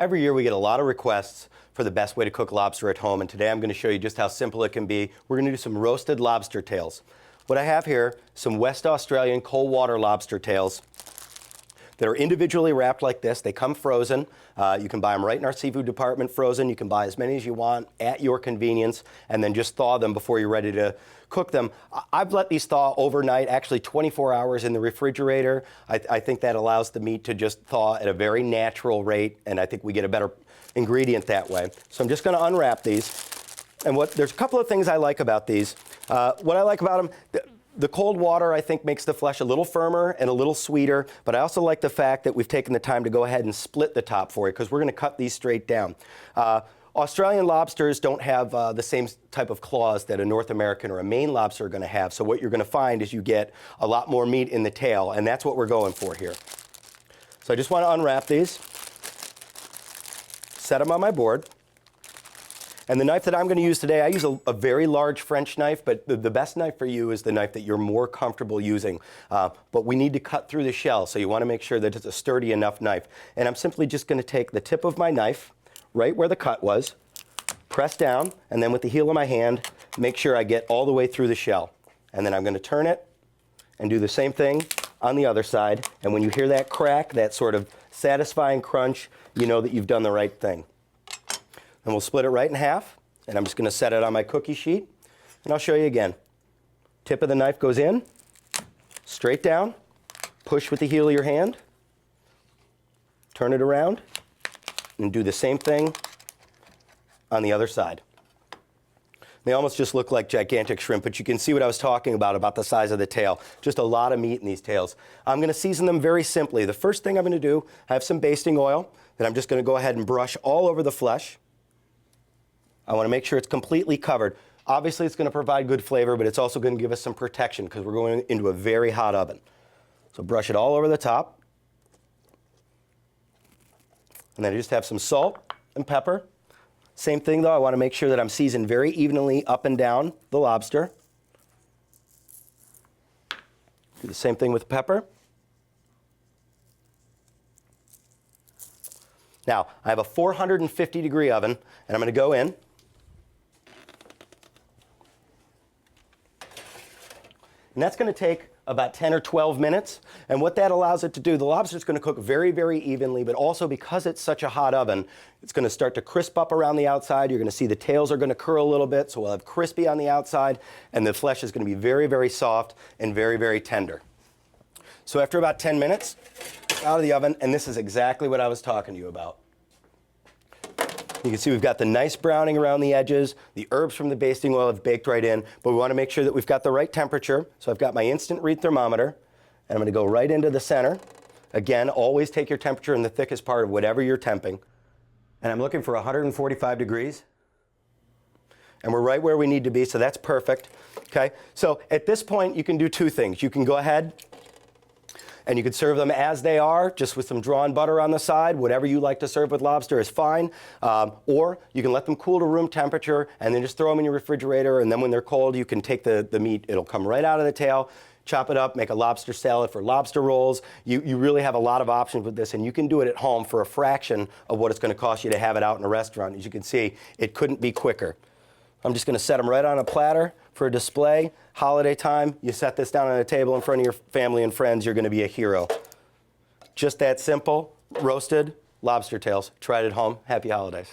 Every year we get a lot of requests for the best way to cook lobster at home, and today I'm going to show you just how simple it can be. We're going to do some roasted lobster tails. What I have here, some West Australian cold water lobster tails that are individually wrapped like this. They come frozen. You can buy them right in our seafood department frozen. You can buy as many as you want at your convenience and then just thaw them before you're ready to cook them. I've let these thaw overnight, actually 24 hours in the refrigerator. I think that allows the meat to just thaw at a very natural rate, and I think we get a better ingredient that way. So I'm just going to unwrap these. And there's a couple of things I like about these. What I like about them, the cold water, I think, makes the flesh a little firmer and a little sweeter, but I also like the fact that we've taken the time to go ahead and split the top for you, because we're going to cut these straight down. Australian lobsters don't have the same type of claws that a North American or a Maine lobster are going to have, so what you're going to find is you get a lot more meat in the tail, and that's what we're going for here. So I just want to unwrap these, set them on my board. And the knife that I'm going to use today, I use a very large French knife, but the best knife for you is the knife that you're more comfortable using. But we need to cut through the shell, so you want to make sure that it's a sturdy enough knife. And I'm simply just going to take the tip of my knife, right where the cut was, press down, and then with the heel of my hand, make sure I get all the way through the shell. And then I'm going to turn it and do the same thing on the other side. And when you hear that crack, that sort of satisfying crunch, you know that you've done the right thing. And we'll split it right in half, and I'm just going to set it on my cookie sheet, and I'll show you again. Tip of the knife goes in, straight down, push with the heel of your hand, turn it around, and do the same thing on the other side. They almost just look like gigantic shrimp, but you can see what I was talking about the size of the tail. Just a lot of meat in these tails. I'm going to season them very simply. The first thing I'm going to do, I have some basting oil that I'm just going to go ahead and brush all over the flesh. I want to make sure it's completely covered. Obviously, it's going to provide good flavor, but it's also going to give us some protection because we're going into a very hot oven. So brush it all over the top. And then I just have some salt and pepper. Same thing, though. I want to make sure that I'm seasoned very evenly up and down the lobster. Do the same thing with pepper. Now, I have a 450-degree oven, and I'm going to go in. And that's going to take about 10 or 12 minutes. And what that allows it to do, the lobster is going to cook very, very evenly, but also because it's such a hot oven, it's going to start to crisp up around the outside. You're going to see the tails are going to curl a little bit, so we'll have crispy on the outside, and the flesh is going to be very, very soft and very, very tender. So after about 10 minutes, out of the oven, and this is exactly what I was talking to you about. You can see we've got the nice browning around the edges. The herbs from the basting oil have baked right in, but we want to make sure that we've got the right temperature. So I've got my instant read thermometer, and I'm going to go right into the center. Again, always take your temperature in the thickest part of whatever you're temping. And I'm looking for 145 degrees. And we're right where we need to be, so that's perfect. Okay? So at this point, you can do two things. You can go ahead and you can serve them as they are, just with some drawn butter on the side. Whatever you like to serve with lobster is fine. Or you can let them cool to room temperature and then just throw them in your refrigerator. And then when they're cold, you can take the meat. It'll come right out of the tail, chop it up, make a lobster salad for lobster rolls. You really have a lot of options with this, and you can do it at home for a fraction of what it's going to cost you to have it out in a restaurant. As you can see, it couldn't be quicker. I'm just going to set them right on a platter for a display. Holiday time, you set this down on a table in front of your family and friends, you're going to be a hero. Just that simple, roasted lobster tails. Try it at home. Happy holidays.